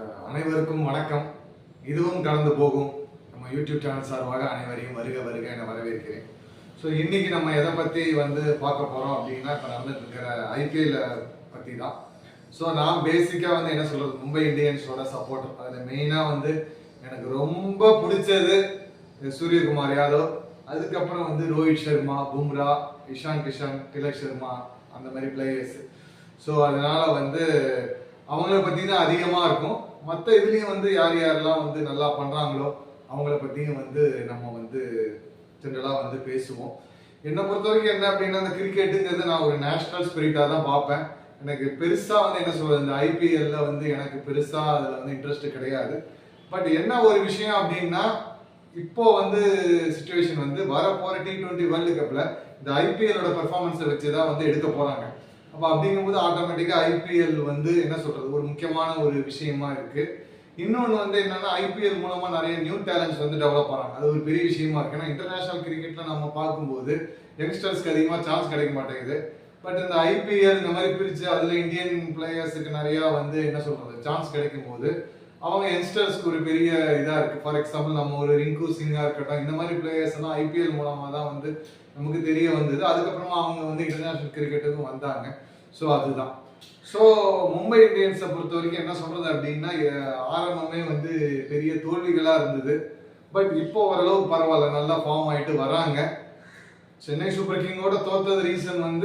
அனைவருக்கும் வணக்கம். இதுவும் கடந்து போகும் நம்ம யூடியூப் சேனல் சார்பாக அனைவரையும் வருக வருக என வரவேற்கிறேன். ஸோ இன்னைக்கு நம்ம எதை பற்றி பார்க்க போகிறோம் அப்படின்னா, இப்போ நடந்துட்டு இருக்கிற ஐபிஎல் பற்றி தான். ஸோ நான் பேசிக்காக என்ன சொல்கிறது, மும்பை இந்தியன்ஸோட சப்போர்ட். அதில் மெயினாக எனக்கு ரொம்ப பிடிச்சது சூரியகுமார் யாதவ், அதுக்கப்புறம் ரோஹித் சர்மா, பும்ரா, இஷான் கிஷன், திலக் சர்மா, அந்த மாதிரி பிளேயர்ஸ். ஸோ அதனால அவங்கள பற்றி தான் அதிகமாக இருக்கும். மற்ற இதுலேயும் யார் யாரெல்லாம் நல்லா பண்ணுறாங்களோ அவங்கள பற்றியும் நம்ம ஜென்ரலாக பேசுவோம். என்னை பொறுத்த வரைக்கும் என்ன அப்படின்னா, அந்த கிரிக்கெட்டுங்கிறது நான் ஒரு நேஷனல் ஸ்பிரிட்டாக தான் பார்ப்பேன். எனக்கு பெருசாக என்ன சொல்கிறது, இந்த ஐபிஎல்ல எனக்கு பெருசாக அதில் இன்ட்ரெஸ்ட் கிடையாது. பட் என்ன ஒரு விஷயம் அப்படின்னா, இப்போ சிச்சுவேஷன் வரப்போகிற T20 வேர்ல்டு கப்பில் இந்த ஐபிஎல்லோட பெர்ஃபார்மன்ஸை வச்சு தான் எடுக்க போகிறாங்க. அப்போ அப்படிங்கும்போது ஆட்டோமேட்டிக்காக ஐபிஎல் என்ன சொல்கிறது, ஒரு முக்கியமான ஒரு விஷயமா இருக்குது. இன்னொன்று என்னன்னா, ஐபிஎல் மூலமாக நிறைய நியூ டேலண்ட்ஸ் டெவலப் ஆகிறாங்க. அது ஒரு பெரிய விஷயமா இருக்குது. ஏன்னா இன்டர்நேஷனல் கிரிக்கெட்டில் நம்ம பார்க்கும்போது யங்ஸ்டர்ஸ்க்கு அதிகமாக சான்ஸ் கிடைக்க மாட்டேங்குது. பட் இந்த ஐபிஎல் இந்த மாதிரி பிரித்து அதில் இந்தியன் பிளேயர்ஸுக்கு நிறையா என்ன சொல்கிறது, சான்ஸ் கிடைக்கும் போது அவங்க யங்ஸ்டர்ஸ்க்கு ஒரு பெரிய இதாக இருக்குது. ஃபார் எக்ஸாம்பிள் நம்ம ஒரு ரிங்கு சிங்கா இருக்கட்டும், இந்த மாதிரி பிளேயர்ஸ் எல்லாம் ஐபிஎல் மூலமாக தான் நமக்கு தெரிய வந்தது. அதுக்கப்புறமா அவங்க இன்டர்நேஷனல் கிரிக்கெட்டுக்கும் வந்தாங்க. ஸோ அதுதான். ஸோ மும்பை இந்தியன்ஸை பொறுத்த வரைக்கும் என்ன சொல்கிறது அப்படின்னா, ஆரம்பமே பெரிய தோல்விகளாக இருந்தது. பட் இப்போ ஓரளவு பரவாயில்ல, நல்லா ஃபார்ம் ஆகிட்டு வராங்க. சென்னை சூப்பர் கிங்கோட தோத்தது ரீசன்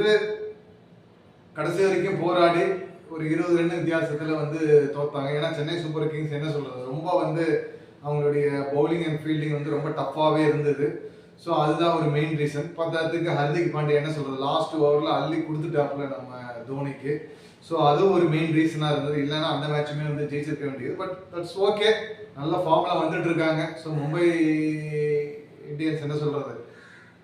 கடைசி வரைக்கும் போராடி ஒரு 20 ரன் வித்தியாசத்தில் தோத்தாங்க. ஏன்னா சென்னை சூப்பர் கிங்ஸ் என்ன சொல்கிறது, ரொம்ப அவங்களுடைய பவுலிங் அண்ட் ஃபீல்டிங் ரொம்ப டஃப்பாகவே இருந்தது. ஸோ அதுதான் ஒரு மெயின் ரீசன். பத்தாயிரத்துக்கு ஹர்திக் பாண்டியா என்ன சொல்கிறது, லாஸ்ட் ஓவரில் அள்ளி கொடுத்துட்டாப்புல நம்ம தோனிக்கு. ஸோ அதுவும் ஒரு மெயின் ரீசனாக இருந்தது. இல்லைன்னா அந்த மேட்சுமே ஜெயிச்சிருக்க வேண்டியது. பட் தட்ஸ் ஓகே, நல்ல ஃபார்மில் வந்துட்டு இருக்காங்க. ஸோ மும்பை இந்தியன்ஸ் என்ன சொல்கிறது,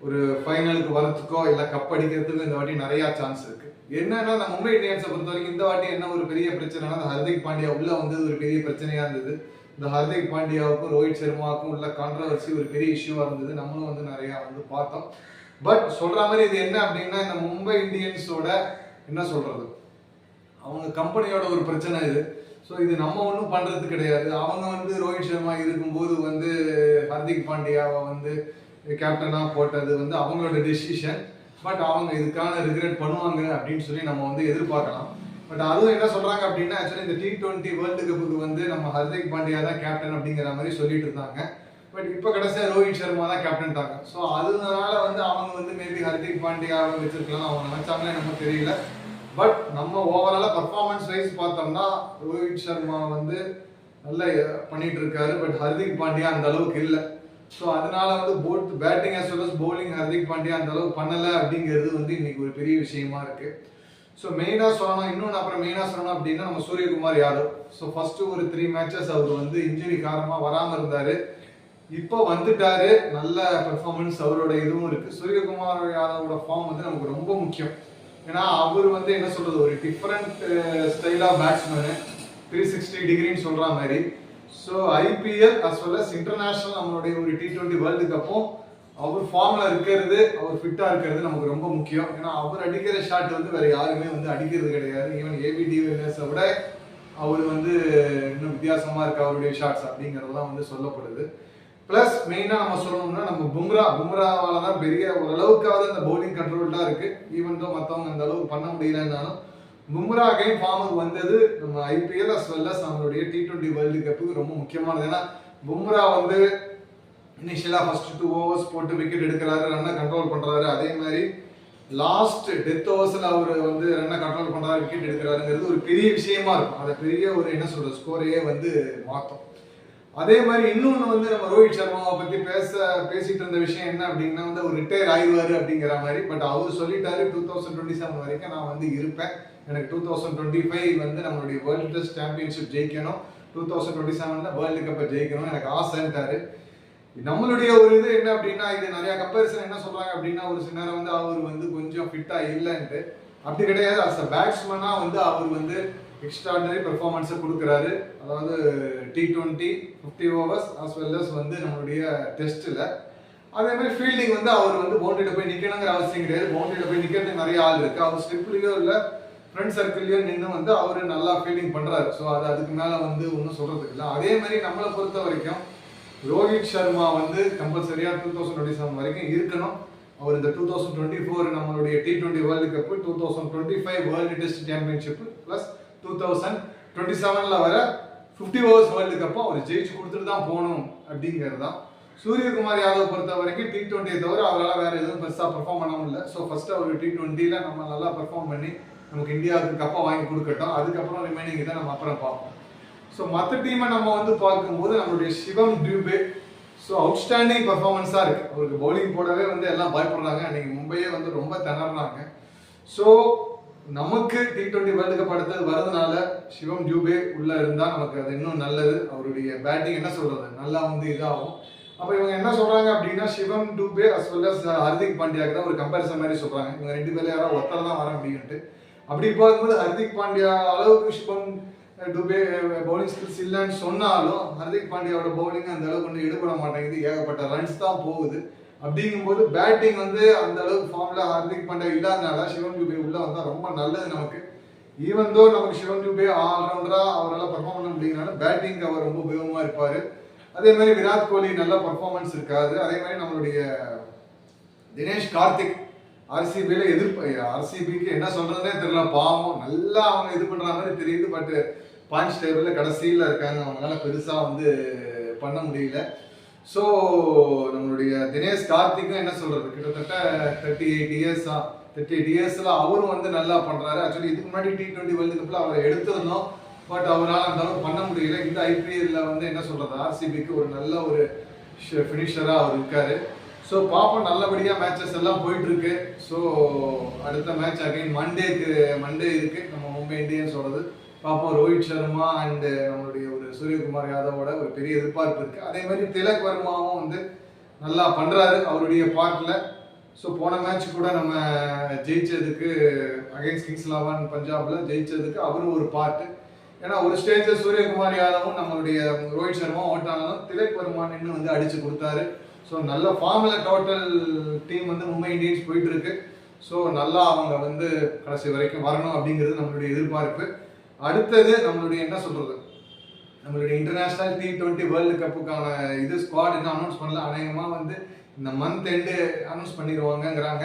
ஒரு ஃபைனலுக்கு வரத்துக்கோ இல்லை கப் அடிக்கிறதுக்கோ இந்த வாட்டி நிறையா சான்ஸ் இருக்குது. என்னன்னா, நம்ம மும்பை இந்தியன்ஸை பொறுத்த வரைக்கும் இந்த வாட்டி என்ன ஒரு பெரிய பிரச்சனைனா, அந்த ஹர்திக் பாண்டியா உள்ள ஒரு பெரிய பிரச்சனையாக இருந்தது. இந்த ஹர்திக் பாண்டியாவுக்கும் ரோஹித் சர்மாவுக்கும் உள்ள கான்ட்ரவர்சி ஒரு பெரிய இஷ்யூவாக இருந்தது. நம்மளும் நிறையா பார்த்தோம். பட் சொல்கிற மாதிரி இது என்ன அப்படின்னா, இந்த மும்பை இந்தியன்ஸோட என்ன சொல்கிறது, அவங்க கம்பெனியோட ஒரு பிரச்சனை இது. ஸோ இது நம்ம ஒன்றும் பண்ணுறது கிடையாது. அவங்க ரோஹித் சர்மா இருக்கும்போது ஹர்திக் பாண்டியாவை கேப்டனாக போட்டது அவங்களோட டெசிஷன். பட் அவங்க இதுக்கான ரிக்ரெட் பண்ணுவாங்க அப்படின்னு சொல்லி நம்ம எதிர்பார்க்கலாம். பட் அதுவும் என்ன சொல்றாங்க அப்படின்னா, ஆக்சுவலி இந்த T20 வேர்ல்டு கப்புக்கு நம்ம ஹர்திக் பாண்டியா தான் கேப்டன் அப்படிங்கிற மாதிரி சொல்லிட்டு இருந்தாங்க. பட் இப்போ கடைசியாக ரோஹித் சர்மா தான் கேப்டன் தாங்க. ஸோ அதனால அவங்க மேபி ஹர்திக் பாண்டியாவை வச்சிருக்கலாம், அவங்க நினைச்சாங்களே நம்ம தெரியல. பட் நம்ம ஓவராலா பர்ஃபார்மன்ஸ் வைஸ் பார்த்தோம்னா ரோஹித் சர்மா நல்லா பண்ணிட்டு இருக்காரு. பட் ஹர்திக் பாண்டியா அந்த அளவுக்கு இல்லை. ஸோ அதனால both batting as well as bowling Hardik Pandya அந்த அளவுக்கு பண்ணலை அப்படிங்கிறது இன்னைக்கு ஒரு பெரிய விஷயமா இருக்கு. ஸோ மெயினாக சொல்லணும், இன்னொன்று அப்புறம் மெயினாக சொல்லணும் அப்படின்னா, நம்ம சூரியகுமார் யாதவ். ஸோ ஃபர்ஸ்ட் ஒரு 3 மேட்சஸ் அவர் இன்ஜுரி காரணமாக வராமல் இருந்தார். இப்போ வந்துட்டாரு, நல்ல பெர்ஃபார்மன்ஸ் அவரோட இதுவும் இருக்கு. சூரியகுமார் யாதவோட ஃபார்ம் நமக்கு ரொம்ப முக்கியம். ஏன்னா அவர் என்ன சொல்றது, ஒரு டிஃப்ரெண்ட் ஸ்டைல் ஆஃப் பேட்ஸ்மேனு, 360 டிகிரின்னு சொல்ற மாதிரி. So IPL as well as international நம்மளுடைய ஒரு T20 வேர்ல்டு கப்பும் அவர் ஃபார்ம்ல இருக்கிறது, அவர் ஃபிட்டா இருக்கிறது நமக்கு ரொம்ப முக்கியம். ஏன்னா அவர் அடிக்கிற ஷாட் வேற யாருமே அடிக்கிறது கிடையாது. ஈவன் ஏபி டிவிலியர்ஸை விட அவர் இன்னும் வித்தியாசமா இருக்கு அவருடைய ஷாட்ஸ் அப்படிங்கிறதெல்லாம் சொல்லப்படுது. பிளஸ் மெயினா நம்ம சொல்லணும்னா, நம்ம பும்ராவால தான் பெரிய ஓரளவுக்காவது அந்த பவுலிங் கண்ட்ரோல்டா இருக்கு. ஈவன் தோ மற்றவங்க அந்த அளவுக்கு பண்ண முடியலன்னாலும் பும்ரா அகைன் ஃபார்முக்கு வந்தது நம்ம ஐபிஎல் as well as நம்மளுடைய T20 வேர்ல்டு கப்புக்கு ரொம்ப முக்கியமானது. ஏன்னா பும்ரா இனிஷியலா ஃபர்ஸ்ட் 2 ஓவர்ஸ் போட்டு விக்கெட் எடுக்கிறாரு, ரன்னை கண்ட்ரோல் பண்றாரு. அதே மாதிரி லாஸ்ட் டெத் ஓவர்ஸ்ல அவர் ரன்னை கண்ட்ரோல் பண்றாரு, விக்கெட் எடுக்கிறாருங்கிறது ஒரு பெரிய விஷயமா இருக்கும். அதை பெரிய ஒரு என்ன சொல்றது ஸ்கோரையே மாற்றும். அதே மாதிரி இன்னொன்று நம்ம ரோஹித் சர்மாவை பத்தி பேசிட்டு இருந்த விஷயம் என்ன அப்படின்னா, அவர் ரிட்டையர் ஆயிடுவாரு அப்படிங்கிற மாதிரி. பட் அவர் சொல்லிட்டாரு 2027 வரைக்கும் நான் இருப்பேன். எனக்கு 2025 நம்மளுடைய வேர்ல்டு டெஸ்ட் சாம்பியன்ஷிப் ஜெயிக்கணும், 2027 வேர்ல்டு கப்பை ஜெயிக்கணும் எனக்கு ஆசைன்ட்டாரு. நம்மளுடைய ஒரு இது என்ன அப்படின்னா, இது நிறைய கம்பேரிசன் என்ன சொல்றாங்க அப்படின்னா, ஒரு சில நேரம் அவர் கொஞ்சம் ஃபிட்டா இல்லைன்ட்டு. அப்படி கிடையாது. அஸ் அ பேட்ஸ்மேனா அவர் எக்ஸ்ட்ராடனரி பெர்ஃபார்மன்ஸை கொடுக்குறாரு. அதாவது T20 50 overs as well as நம்மளுடைய டெஸ்ட்ல. அதே மாதிரி ஃபீல்டிங் அவர் பவுண்டரியில போய் நிக்கணுங்கிற அவசியம் கிடையாது. பவுண்டரியில போய் நிக்கிறதுக்கு நிறைய ஆள் இருக்கு. அவர் ஸ்லிப்லயோ இல்லை ஃப்ரெண்ட் சர்க்கிள்லயும் நின்று வந்து அவரு நல்லா ஃபீல்டிங் பண்றாரு. ஸோ அது அதுக்கு மேல வந்து ஒன்றும் சொல்றதுக்கு இல்லை. அதே மாதிரி நம்மளை பொறுத்த வரைக்கும் ரோஹித் சர்மா வந்து கம்பல்சரியா 2027 வரைக்கும் இருக்கணும். அவர் இந்த 2024 நம்மளுடைய T20 world cup, 2025 world test championship plus 2027ல வர 50 ஓவர்ஸ் வேர்ல்டு கப்பும் அவர் ஜெயிச்சு கொடுத்துட்டு தான் போகணும் அப்படிங்கிறது தான். சூரியகுமார் யாதவ் பொறுத்த வரைக்கும் T20 தவிர அவரால் வேற எதுவும் பெருசாக பெர்ஃபார்ம் பண்ண முடியல. ஸோ ஃபர்ஸ்ட் அவர் T20ல நம்ம நல்லா பெர்ஃபார்ம் பண்ணி நமக்கு இந்தியாவுக்கு கப்பை வாங்கி கொடுக்கட்டும். அதுக்கப்புறம் ரிமைனிங் இதை நம்ம அப்புறம் பார்ப்போம். ஸோ மற்ற டீமை நம்ம வந்து பார்க்கும்போது நம்மளுடைய சிவம் டியூபே ஸோ அவுட்ஸ்டாண்டிங் பர்ஃபார்மன்ஸாக இருக்குது. அவருக்கு பவுலிங் போடவே வந்து எல்லாம் பயப்படுறாங்க. அன்றைக்கி மும்பையே வந்து ரொம்ப திணறாங்க. ஸோ நமக்கு T20 வேர்ல்டு கப் அடுத்தது வரதுனால சிவம் டியூபே உள்ளே இருந்தால் நமக்கு அது இன்னும் நல்லது. அவருடைய பேட்டிங் என்ன சொல்கிறது நல்லா வந்து இதாகும். அப்போ இவங்க என்ன சொல்கிறாங்க அப்படின்னா Shivam Dube as well as Hardik பாண்டியாவுக்கு தான் ஒரு கம்பேரிசன் மாதிரி சொல்கிறாங்க. இவங்க ரெண்டு பேரும் யாராவது ஒருத்தர் தான் வர அப்படின்ட்டு. அப்படி பார்க்கும்போது ஹர்திக் பாண்டியா அளவுக்கு சிவம் டுபே பவுலிங் ஸ்கில்ஸ் இல்லைன்னு சொன்னாலும் ஹர்திக் பாண்டியாவோட பவுலிங் அந்த அளவுக்கு வந்து எடுபட மாட்டேங்குது. ஏகப்பட்ட ரன்ஸ் தான் போகுது. அப்படிங்கும்போது பேட்டிங் வந்து அந்த அளவுக்கு ஃபார்ம்ல ஹர்திக் பாண்டியா இல்லாதனால சிவம் டியூபே உள்ள வந்தால் ரொம்ப நல்லது நமக்கு. ஈவன் தோ நமக்கு சிவம் டியூபே ஆல்ரவுண்டரா அவரால் பர்ஃபார்ம் பண்ண முடியுங்கனால பேட்டிங் அவர் ரொம்ப உபயோகமா இருப்பாரு. அதே மாதிரி விராட் கோலி நல்ல பர்ஃபார்மன்ஸ் இருக்காது. அதே மாதிரி நம்மளுடைய தினேஷ் கார்த்திக் ஆர்சிபியில ஆர்சிபிக்கு என்ன சொல்றதுனே தெரியல. பாவம் நல்லா அவங்க இது பண்ற மாதிரி தெரியுது. பட் பாயிண்ட்ஸ் டேபிள்ல கடைசியில் இருக்காங்க. அவங்களால பெருசா வந்து பண்ண முடியல. ஸோ நம்மளுடைய தினேஷ் கார்த்திக்கும் என்ன சொல்றது கிட்டத்தட்ட 38 இயர்ஸ்ல அவரும் வந்து நல்லா பண்றாரு. ஆக்சுவலி இதுக்கு முன்னாடி T20 வேர்ல்டு கப்ல அவரை எடுத்திருந்தோம். பட் அவரால் அந்த அளவுக்கு பண்ண முடியல. இந்த ஐபிஎல்ல வந்து என்ன சொல்றது ஆர்சிபிக்கு ஒரு நல்ல ஒரு ஃபினிஷரா அவர் இருக்காரு. ஸோ பாப்போம் நல்லபடியாக மேட்சஸ் எல்லாம் போயிட்டு இருக்கு. ஸோ அடுத்த மேட்ச் அகைன் மண்டே இருக்கு நம்ம மும்பை இந்தியன்ஸோடது. பார்ப்போம். ரோஹித் சர்மா அண்ட் நம்மளுடைய ஒரு சூரியகுமார் யாதவோட ஒரு பெரிய எதிர்பார்ப்பு இருக்கு. அதே மாதிரி திலக் வர்மாவும் வந்து நல்லா பண்றாரு அவருடைய பார்ட்ல. ஸோ போன மேட்ச் கூட நம்ம ஜெயிச்சதுக்கு அகைன்ஸ்ட் கிங்ஸ் 11 பஞ்சாப்ல ஜெயிச்சதுக்கு அவரும் ஒரு பார்ட்டு. ஏன்னா ஒரு ஸ்டேஜ் சூரியகுமார் யாதவும் நம்மளுடைய ரோஹித் சர்மா ஓட்டானாலும் திலக் வர்மா நின்று வந்து அடிச்சு கொடுத்தாரு. ஸோ நல்ல ஃபார்ம்ல டோட்டல் டீம் வந்து மும்பை இந்தியன்ஸ் போயிட்டு இருக்கு. ஸோ நல்லா அவங்க வந்து கடைசி வரைக்கும் வரணும் அப்படிங்கிறது நம்மளுடைய எதிர்பார்ப்பு. அடுத்தது நம்மளுடைய என்ன சொல்றது நம்மளுடைய இன்டர்நேஷனல் T20 வேர்ல்டு கப்புக்கான இது ஸ்குவாட் இன்னும் அனௌன்ஸ் பண்ணல. அநேகமாக வந்து இந்த மந்த் எண்டு அனௌன்ஸ் பண்ணிடுவாங்கங்கிறாங்க.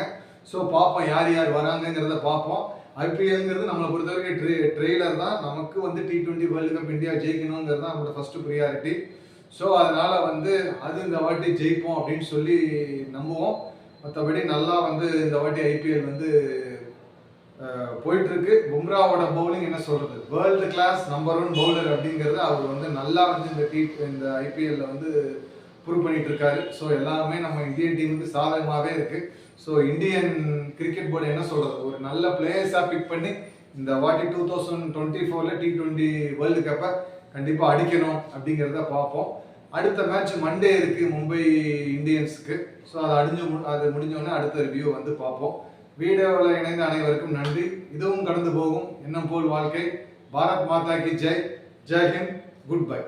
ஸோ பார்ப்போம் யார் யார் வராங்கிறத பார்ப்போம். ஐபிஎல்ங்கிறது நம்மளை பொறுத்த வரைக்கும் ட்ரெய்லர் தான். நமக்கு வந்து T20 வேர்ல்டு கப் இந்தியா ஜெயிக்கணுங்கிறது தான் நம்மளோட ஃபர்ஸ்ட் ப்ரியாரிட்டி. ஸோ அதனால வந்து அது இந்த வாட்டி ஜெயிப்போம் அப்படின்னு சொல்லி நம்புவோம். மற்றபடி நல்லா வந்து இந்த வாட்டி ஐபிஎல் வந்து போயிட்டு இருக்கு. பும்ராவோட பவுலிங் என்ன சொல்றது வேர்ல்டு கிளாஸ் நம்பர் 1 பவுலர் அப்படிங்கிறது அவர் வந்து நல்லா வந்து இந்த ஐபிஎல்ல வந்து ப்ரூவ் பண்ணிட்டு இருக்காரு. ஸோ எல்லாமே நம்ம இந்தியன் டீமுக்கு சாதகமாகவே இருக்கு. ஸோ இந்தியன் கிரிக்கெட் போர்டு என்ன சொல்றது ஒரு நல்ல பிளேயர்ஸா பிக் பண்ணி இந்த வாட்டி 2024ல T20 வேர்ல்டு கப்பை கண்டிப்பா அடிக்கணும் அப்படிங்கிறத பார்ப்போம். அடுத்த மேட்ச் மண்டே இருக்கு மும்பை இந்தியன்ஸுக்கு. ஸோ அது முடிஞ்சோடனே அடுத்த ரிவ்யூ வந்து பார்ப்போம். வீடியோவில் இணைந்த அனைவருக்கும் நன்றி. இதுவும் கடந்து போகும். இன்னும் போல் வாழ்க்கை. பாரத் மாதா கி ஜெய். ஜெய் ஹிந்த். Good by.